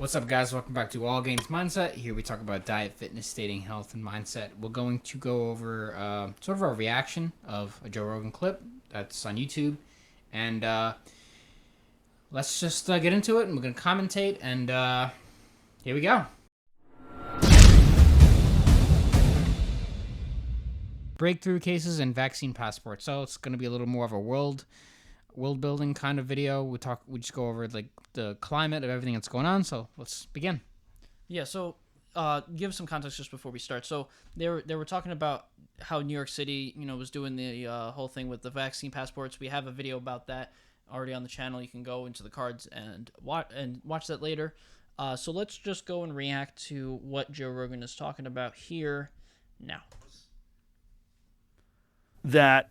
What's up, guys? Welcome back to All Gains Mindset. Here we talk about diet, fitness, dating, health, and mindset. We're going to go over sort of our reaction of a Joe Rogan clip that's on YouTube. And let's just get into it, and we're going to commentate, and here we go. Breakthrough cases and vaccine passports. So it's going to be a little more of a world building kind of video. We just go over like the climate of everything that's going on. So let's begin. Yeah. So give some context just before we start. So they were talking about how New York City, was doing the whole thing with the vaccine passports. We have a video about that already on the channel. You can go into the cards and watch that later. So let's just go and react to what Joe Rogan is talking about here now. That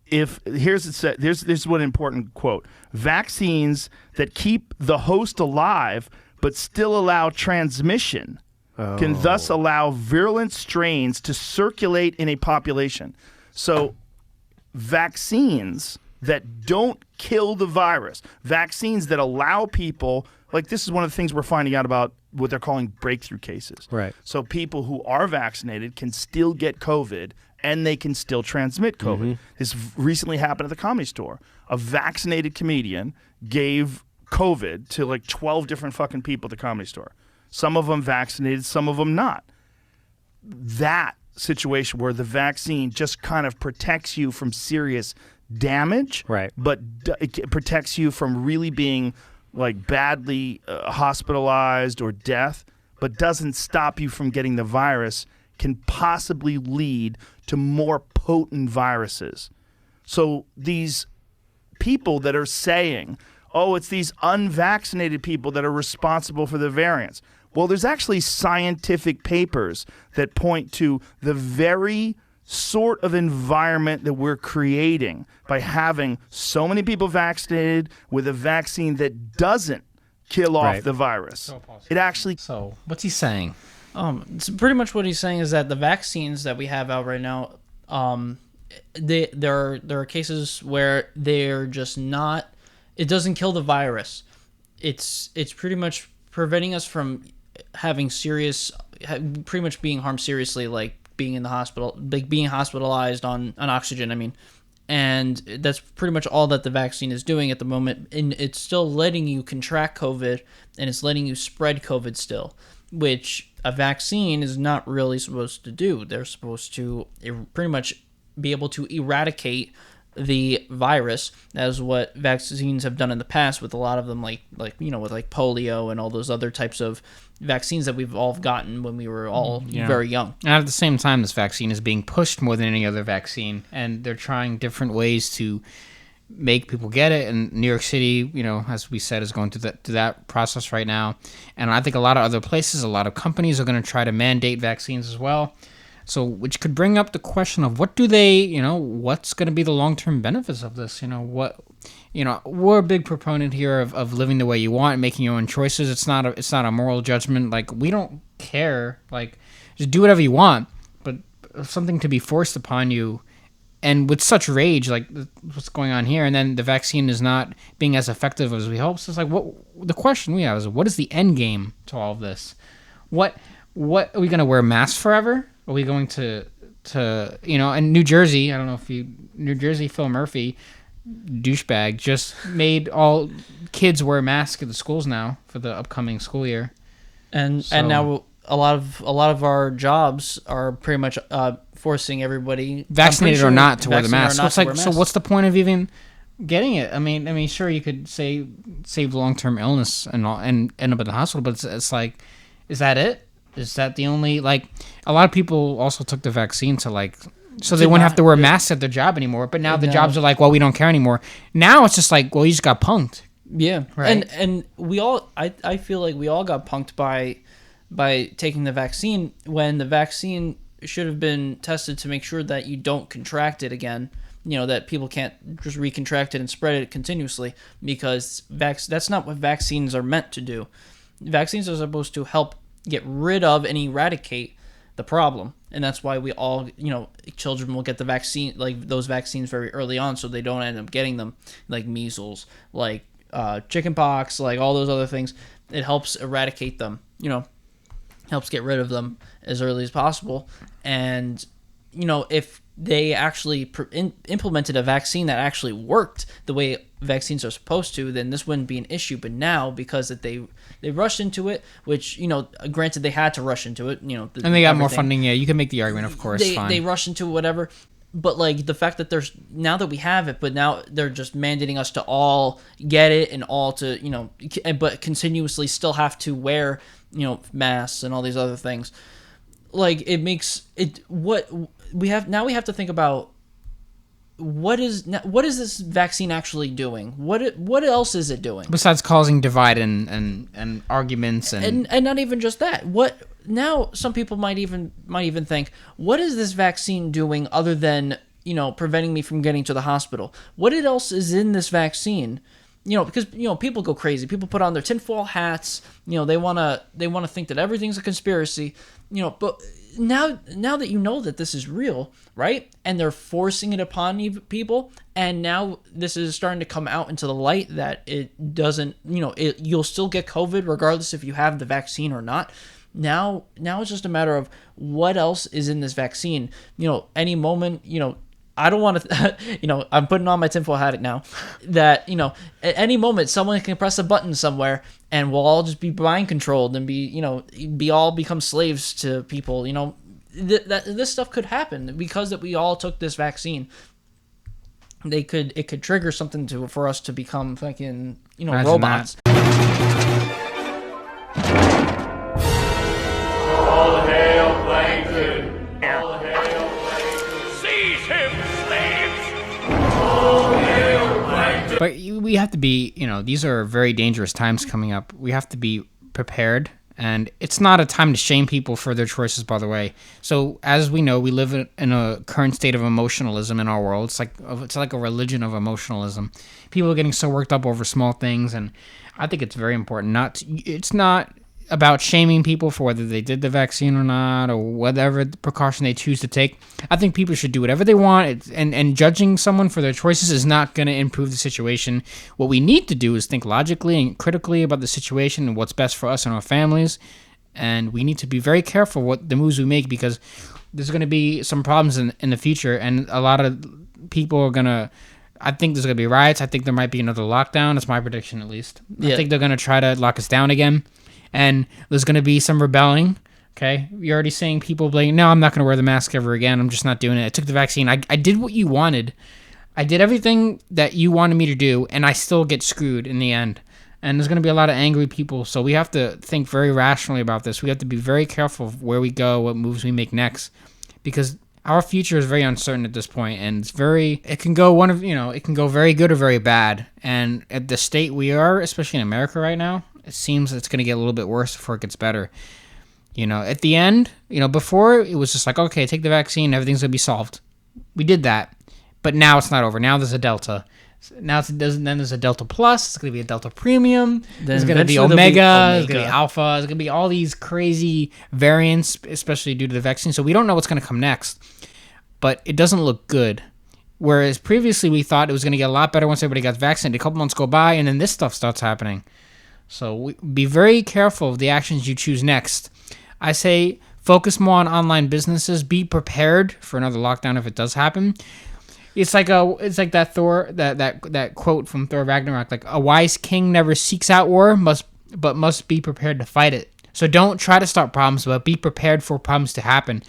here's one important quote: vaccines that keep the host alive but still allow transmission can thus allow virulent strains to circulate in a population. So vaccines that don't kill the virus, vaccines that allow people, like this is one of the things we're finding out about what they're calling breakthrough cases. Right. So people who are vaccinated can still get COVID and they can still transmit COVID. Mm-hmm. This recently happened at the Comedy Store. A vaccinated comedian gave COVID to like 12 different fucking people at the Comedy Store. Some of them vaccinated, some of them not. That situation where the vaccine just kind of protects you from serious damage, right? But it protects you from really being like badly hospitalized or death, but doesn't stop you from getting the virus, can possibly lead to more potent viruses. So these people that are saying, oh, it's these unvaccinated people that are responsible for the variants. Well, there's actually scientific papers that point to the very sort of environment that we're creating by having so many people vaccinated with a vaccine that doesn't kill off the virus. It actually... So what's he saying? So pretty much what he's saying is that the vaccines that we have out right now, there are cases where they're just not. It doesn't kill the virus. It's pretty much preventing us from having pretty much being harmed seriously, like being in the hospital, like being hospitalized on oxygen. I mean, and that's pretty much all that the vaccine is doing at the moment. And it's still letting you contract COVID, and it's letting you spread COVID still, which a vaccine is not really supposed to do. They're supposed to pretty much be able to eradicate the virus, as what vaccines have done in the past with a lot of them, like with like polio and all those other types of vaccines that we've all gotten when we were all very young. And at the same time, this vaccine is being pushed more than any other vaccine, and they're trying different ways to make people get it. And New York City, as we said, is going through that process right now. And I think a lot of other places, a lot of companies are going to try to mandate vaccines as well. So, which could bring up the question of what do they, what's going to be the long-term benefits of this? We're a big proponent here of living the way you want, making your own choices. It's not a moral judgment. Like, we don't care. Like, just do whatever you want. But something to be forced upon you, and with such rage, like what's going on here, and then the vaccine is not being as effective as we hope. So it's like, the question we have is, what is the end game to all of this? What are we going to wear masks forever? Are we going to in New Jersey, I don't know if New Jersey, Phil Murphy, douchebag, just made all kids wear masks at the schools now for the upcoming school year. And now a lot of our jobs are pretty much forcing everybody, vaccinated or not, to wear the mask. So it's like, so what's the point of even getting it? I mean, sure, you could save long-term illness and end up in the hospital, but it's like, is that it? Is that the only, like, a lot of people also took the vaccine to, like, so they wouldn't have to wear masks at their job anymore, but now the jobs are like, well, we don't care anymore. Now it's just like, well, you just got punked. Yeah. Right. And we all, I feel like we all got punked by taking the vaccine, when the vaccine should have been tested to make sure that you don't contract it again, that people can't just recontract it and spread it continuously, because that's not what vaccines are meant to do. Vaccines are supposed to help get rid of and eradicate the problem, and that's why we all, children will get the vaccine, like those vaccines very early on, so they don't end up getting them, like measles, like chickenpox, like all those other things, it helps eradicate them, helps get rid of them as early as possible. And, if they actually implemented a vaccine that actually worked the way vaccines are supposed to, then this wouldn't be an issue. But now, because that they rushed into it, which, granted they had to rush into it, and they got more funding. Yeah, you can make the argument, of course. They rushed into whatever. But like the fact that now that we have it, but now they're just mandating us to all get it and all to, but continuously still have to wear, masks and all these other things. Like it makes it we have to think about what is this vaccine actually doing? What else is it doing besides causing divide and arguments and not even just that? Now some people might even think, what is this vaccine doing other than, preventing me from getting to the hospital? What else is in this vaccine? Because people go crazy. People put on their tinfoil hats. They wanna think that everything's a conspiracy. But now that you know that this is real, right? And they're forcing it upon people, and now this is starting to come out into the light that it doesn't. You'll still get COVID regardless if you have the vaccine or not. Now it's just a matter of what else is in this vaccine. Any moment, I don't want to, I'm putting on my tinfoil hat now, that, at any moment someone can press a button somewhere and we'll all just be mind controlled and become slaves to people. This stuff could happen because that we all took this vaccine. It could trigger something for us to become fucking, robots. All hail Plankton! All hail Plankton! Seize him, slaves! All hail Plankton! But we have to be, these are very dangerous times coming up. We have to be prepared, and it's not a time to shame people for their choices, by the way. So, as we know, we live in a current state of emotionalism in our world. It's like a religion of emotionalism. People are getting so worked up over small things, and I think it's very important. It's not about shaming people for whether they did the vaccine or not, or whatever precaution they choose to take. I think people should do whatever they want, and judging someone for their choices is not going to improve the situation. What we need to do is think logically and critically about the situation and what's best for us and our families, and we need to be very careful what the moves we make, because there's going to be some problems in the future, and a lot of people are going to... I think there's going to be riots. I think there might be another lockdown. That's my prediction, at least. Yeah. I think they're going to try to lock us down again. And there's going to be some rebelling, okay? You're already seeing people blaming, no, I'm not going to wear the mask ever again. I'm just not doing it. I took the vaccine. I did what you wanted. I did everything that you wanted me to do, and I still get screwed in the end. And there's going to be a lot of angry people, so we have to think very rationally about this. We have to be very careful of where we go, what moves we make next, because our future is very uncertain at this point, and it can go it can go very good or very bad. And at the state we are, especially in America right now, it seems it's going to get a little bit worse before it gets better. At the end, before it was just like, okay, take the vaccine, everything's going to be solved. We did that. But now it's not over. Now there's a Delta. Now then there's a Delta Plus. It's going to be a Delta Premium. There's going to be Omega. There's going to be Alpha. There's going to be all these crazy variants, especially due to the vaccine. So we don't know what's going to come next. But it doesn't look good. Whereas previously we thought it was going to get a lot better once everybody got vaccinated. A couple months go by, and then this stuff starts happening. So be very careful of the actions you choose next. I say focus more on online businesses. Be prepared for another lockdown if it does happen. It's like that Thor that quote from Thor Ragnarok, like a wise king never seeks out war, but must be prepared to fight it. So don't try to stop problems, but be prepared for problems to happen.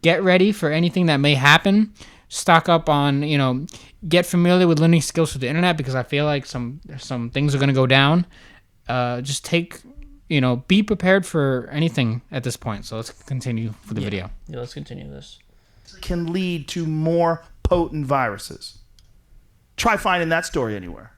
Get ready for anything that may happen. Stock up on, get familiar with learning skills with the internet, because I feel like some things are going to go down. Just be prepared for anything at this point. So let's continue for the video. Yeah, let's continue this. Can lead to more potent viruses. Try finding that story anywhere.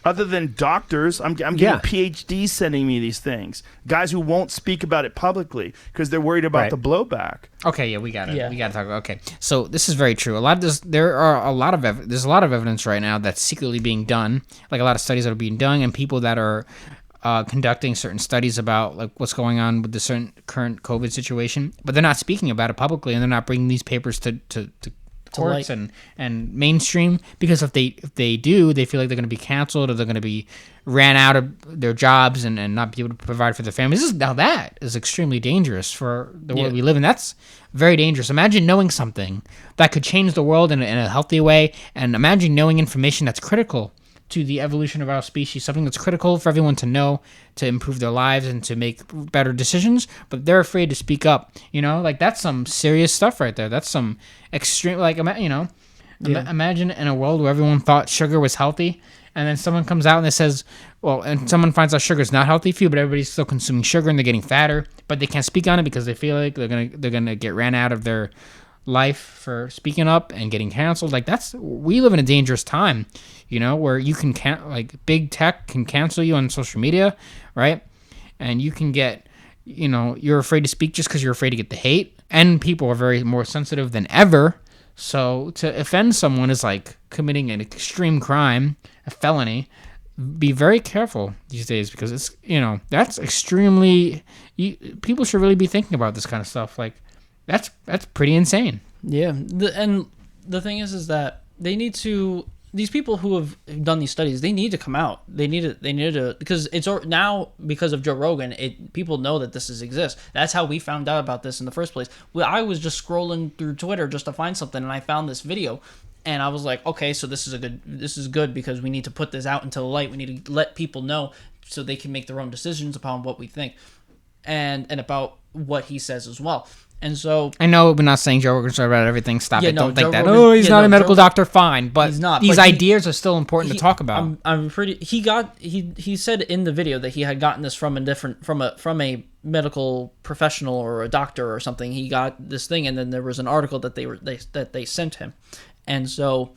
Other than doctors, I'm getting PhDs sending me these things. Guys who won't speak about it publicly because they're worried about the blowback. Okay, yeah, we got it. Yeah. We got to talk about. Okay, so this is very true. There's a lot of evidence right now that's secretly being done. Like a lot of studies that are being done, and people that are conducting certain studies about like what's going on with the current COVID situation, but they're not speaking about it publicly, and they're not bringing these papers to courts and mainstream, because if they do, they feel like they're going to be canceled, or they're going to be ran out of their jobs and not be able to provide for their families. That is extremely dangerous for the world we live in. That's very dangerous. Imagine knowing something that could change the world in a healthy way, and imagine knowing information that's critical to the evolution of our species, something that's critical for everyone to know, to improve their lives and to make better decisions, but they're afraid to speak up. Like, that's some serious stuff right there. That's some extreme, like, imagine in a world where everyone thought sugar was healthy, and then someone comes out and says, and someone finds out sugar is not healthy for you, but everybody's still consuming sugar and they're getting fatter, but they can't speak on it because they feel like they're gonna get ran out of their life for speaking up and getting canceled. Like, we live in a dangerous time, where you can big tech can cancel you on social media, right? And you can get, you're afraid to speak just because you're afraid to get the hate, and people are very more sensitive than ever. So to offend someone is like committing an extreme crime, a felony. Be very careful these days, because it's, that's extremely, people should really be thinking about this kind of stuff. Like, that's pretty insane. Yeah. And the thing is that they need to, these people who have done these studies, they need to come out. They need to, because it's now, because of Joe Rogan, people know that this exists. That's how we found out about this in the first place. I was just scrolling through Twitter just to find something, and I found this video, and I was like, okay, so this is good because we need to put this out into the light. We need to let people know so they can make their own decisions upon what we think, and about what he says as well. And so, I know we're not saying Joe Rogan's right about everything. Stop it. Don't think that. Rogan, He's not a medical doctor. Fine, but he's not, these but ideas are still important to talk about. He said in the video that he had gotten this from a medical professional or a doctor or something. He got this thing, and then there was an article that they sent him, and so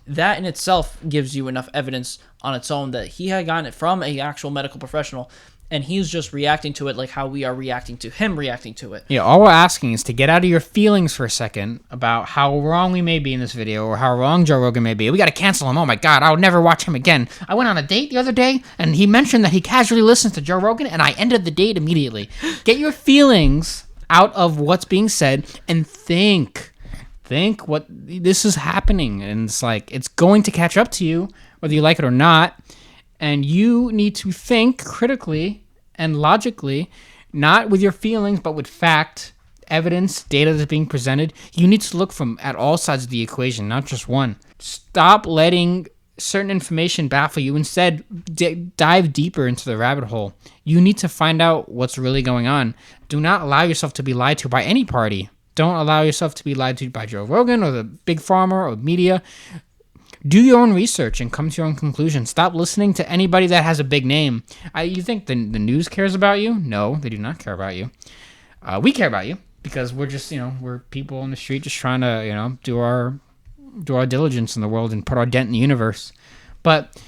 that in itself gives you enough evidence on its own that he had gotten it from an actual medical professional. And he's just reacting to it like how we are reacting to him reacting to it. Yeah, all we're asking is to get out of your feelings for a second about how wrong we may be in this video, or how wrong Joe Rogan may be. We got to cancel him. Oh my God, I would never watch him again. I went on a date the other day, and he mentioned that he casually listens to Joe Rogan, and I ended the date immediately. Get your feelings out of what's being said and think what this is happening. And it's like, it's going to catch up to you, whether you like it or not. And you need to think critically and logically, not with your feelings, but with fact, evidence, data that's being presented. You need to look at all sides of the equation, not just one. Stop letting certain information baffle you. Instead, dive deeper into the rabbit hole. You need to find out what's really going on. Do not allow yourself to be lied to by any party. Don't allow yourself to be lied to by Joe Rogan or the big pharma or media. Do your own research and come to your own conclusions. Stop listening to anybody that has a big name. You think the news cares about you? No, they do not care about you. We care about you because we're just, we're people on the street just trying to, do our diligence in the world and put our dent in the universe. But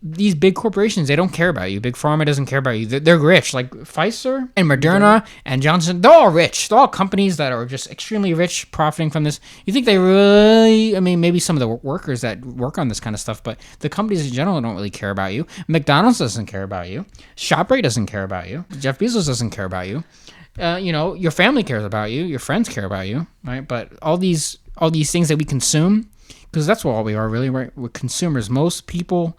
these big corporations, they don't care about you. Big Pharma doesn't care about you. They're rich. Like Pfizer and Moderna and Johnson, they're all rich. They're all companies that are just extremely rich, profiting from this. You think they really, maybe some of the workers that work on this kind of stuff, but the companies in general don't really care about you. McDonald's doesn't care about you. ShopRite doesn't care about you. Jeff Bezos doesn't care about you. Your family cares about you. Your friends care about you, right? But all these things that we consume, because that's what all we are really, right? We're consumers. Most people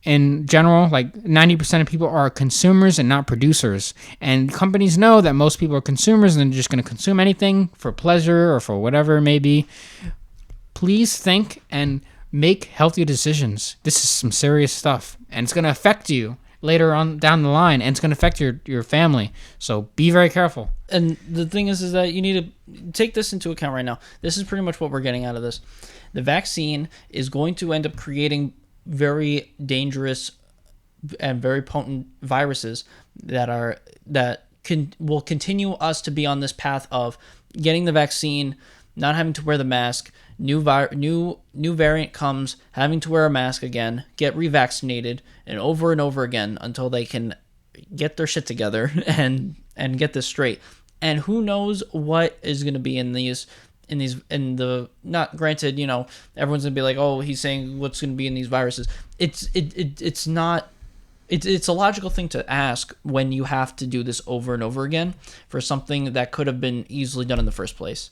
in general, like 90% of people are consumers and not producers. And companies know that most people are consumers and they're just going to consume anything for pleasure or for whatever it may be. Please think and make healthy decisions. This is some serious stuff. And it's going to affect you later on down the line. And it's going to affect your family. So be very careful. And the thing is that you need to take this into account right now. This is pretty much what we're getting out of this. The vaccine is going to end up creating very dangerous and very potent viruses that will continue us to be on this path of getting the vaccine, not having to wear the mask, new variant comes, having to wear a mask again, get revaccinated, and over again until they can get their shit together and get this straight. And who knows what is going to be not granted, everyone's gonna be like, oh, he's saying what's gonna be in these viruses. It's not. It's a logical thing to ask when you have to do this over and over again for something that could have been easily done in the first place.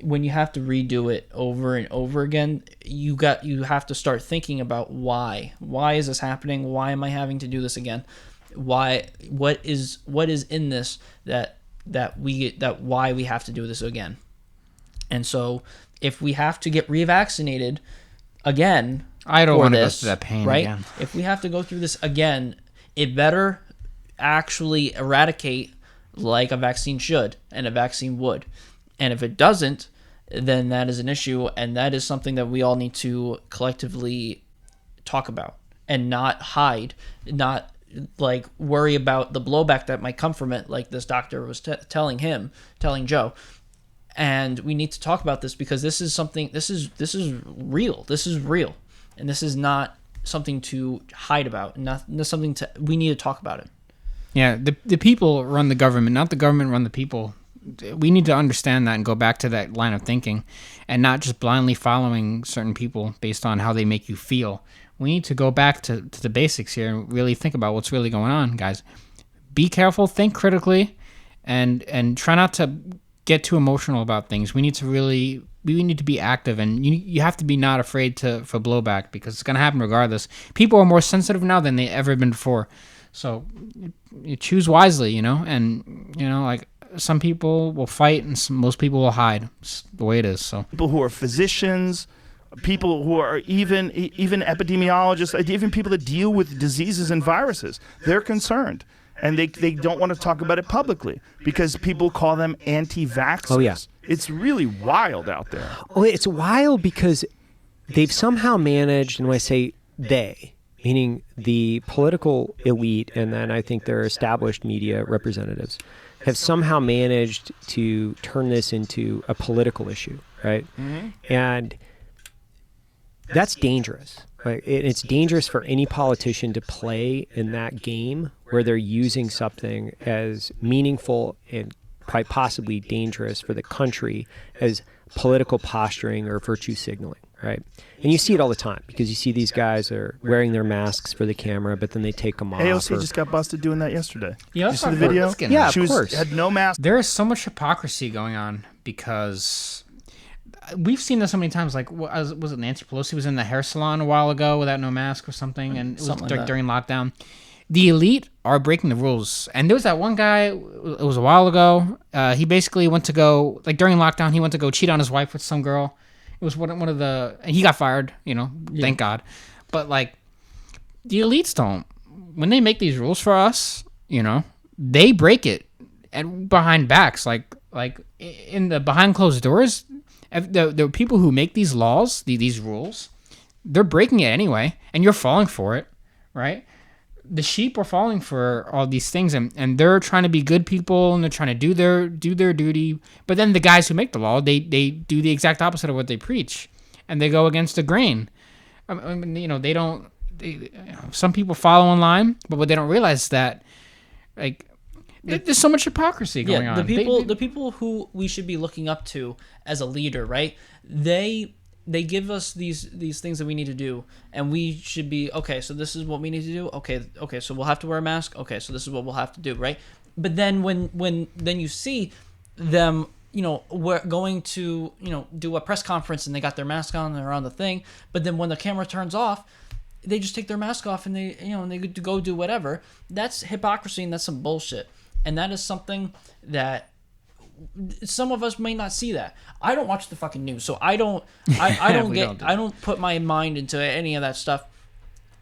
when you have to redo it over and over again, you have to start thinking about why is this happening? Why am I having to do this again? What is in this that why we have to do this again? And so if we have to get revaccinated again, I don't want to go this, through that pain right? again. If we have to go through this again, it better actually eradicate like a vaccine should and a vaccine would. And if it doesn't, then that is an issue, and that is something that we all need to collectively talk about and not hide, not like worry about the blowback that might come from it, like this doctor was telling Joe. And we need to talk about this because this is something, this is real. This is real. And this is not something to hide about. Not something we need to talk about it. Yeah, the people run the government, not the government run the people. We need to understand that and go back to that line of thinking and not just blindly following certain people based on how they make you feel. We need to go back to the basics here and really think about what's really going on, guys. Be careful, think critically, and try not to get too emotional about things. We need to be active, and you have to be not afraid for blowback because it's going to happen regardless. People are more sensitive now than they ever been before. So you choose wisely, and like some people will fight and most people will hide. It's the way it is. So people who are physicians, people who are even epidemiologists, even people that deal with diseases and viruses, they're concerned. And they don't want to talk about it publicly because people call them anti-vaxxers. Oh, yeah. It's really wild out there. Oh, it's wild because they've somehow managed, and when I say they, meaning the political elite and then I think their established media representatives, have somehow managed to turn this into a political issue, right? Mm-hmm. And that's dangerous. Right? It's dangerous for any politician to play in that game where they're using something as meaningful and quite possibly dangerous for the country as political posturing or virtue signaling, right? And you see it all the time because you see these guys are wearing their masks for the camera, but then they take them off. AOC just got busted doing that yesterday. Yeah, did you see the video? Yeah, she of course. Had no mask. There is so much hypocrisy going on because we've seen this so many times. Like, was it Nancy Pelosi was in the hair salon a while ago without no mask or something, and it was like during lockdown. The elite are breaking the rules, and there was that one guy. It was a while ago. He basically went to go during lockdown. He went to go cheat on his wife with some girl. It was one of the. And he got fired. Thank God. But the elites don't. When they make these rules for us, they break it, and behind backs, like in the behind closed doors. The people who make these laws, these rules, they're breaking it anyway, and you're falling for it, right? The sheep are falling for all these things, and they're trying to be good people, and they're trying to do their duty. But then the guys who make the law, they do the exact opposite of what they preach, and they go against the grain. I mean, they don't. Some people follow in line, but what they don't realize is that, there's so much hypocrisy going on. The people who we should be looking up to as a leader, right? They give us these things that we need to do, and we should be okay. So this is what we need to do. Okay. So we'll have to wear a mask. Okay. So this is what we'll have to do, right? But then when you see them, we're going to do a press conference and they got their mask on, they're on the thing. But then when the camera turns off, they just take their mask off and they go do whatever. That's hypocrisy and that's some bullshit. And that is something that some of us may not see that. I don't watch the fucking news, so I don't put my mind into any of that stuff.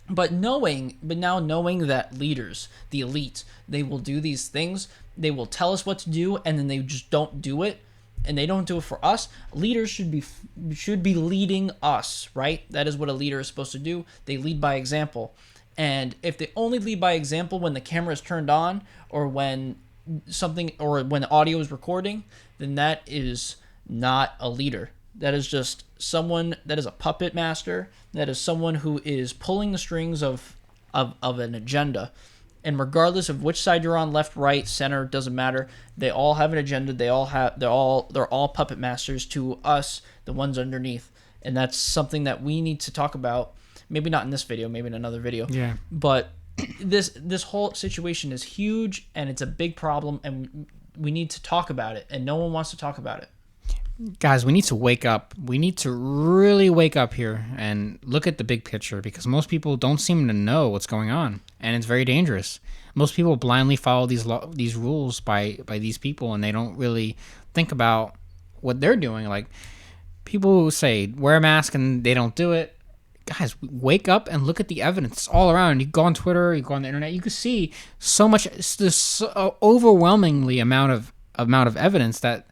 But now knowing that leaders, the elite, they will do these things, they will tell us what to do, and then they just don't do it, and they don't do it for us. Leaders should be leading us, right? That is what a leader is supposed to do. They lead by example. And if they only lead by example when the camera is turned on or when the audio is recording, then that is not a leader. That is just someone that is a puppet master. That is someone who is pulling the strings of an agenda. And regardless of which side you're on, left, right, center, doesn't matter. They all have an agenda. They're all puppet masters to us, the ones underneath. And that's something that we need to talk about. Maybe not in this video, maybe in another video. Yeah. But this whole situation is huge, and it's a big problem, and we need to talk about it, and no one wants to talk about it. guys, we need to wake up. We need to really wake up here and look at the big picture, because most people don't seem to know what's going on, and it's very dangerous. Most people blindly follow these rules by these people, and they don't really think about what they're doing. Like, people who say wear a mask and they don't do it. Guys, wake up and look at the evidence. It's all around. You go on Twitter, you go on the internet, you can see so much, this overwhelmingly amount of evidence that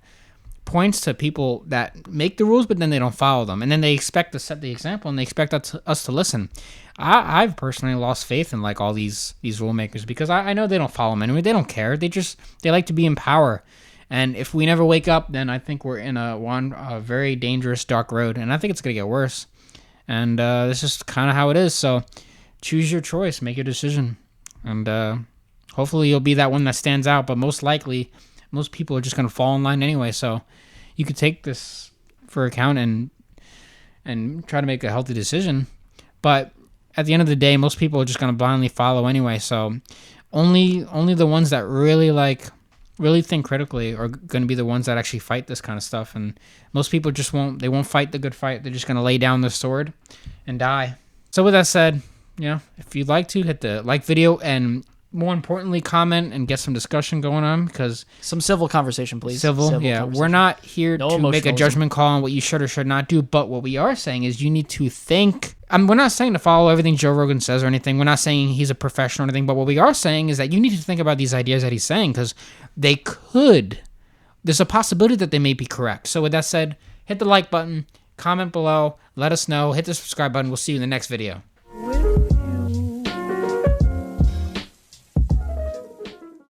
points to people that make the rules, but then they don't follow them, and then they expect to set the example, and they expect us to listen. I've personally lost faith in like all these rule makers, because I know they don't follow them anyway. They don't care. They like to be in power, and if we never wake up, then I think we're in a very dangerous dark road, and I think it's gonna get worse. And this is kind of how it is. So choose your choice, make your decision, and hopefully you'll be that one that stands out. But most likely, most people are just gonna fall in line anyway. So you could take this for account and try to make a healthy decision. But at the end of the day, most people are just going to blindly follow anyway. So only the ones that really think critically are going to be the ones that actually fight this kind of stuff. And most people just won't fight the good fight. They're just going to lay down the sword and die. So with that said, if you'd like to, hit the like video, and more importantly, comment and get some discussion going on, because Some civil conversation, please. civil, yeah. conversation. We're not here No to make a emotionalism. judgment call on what you should or should not do, but what we are saying is you need to think. We're not saying to follow everything Joe Rogan says or anything. We're not saying he's a professional or anything, but what we are saying is that you need to think about these ideas that he's saying, because there's a possibility that they may be correct. So with that said, hit the like button, comment below, let us know, hit the subscribe button. We'll see you in the next video.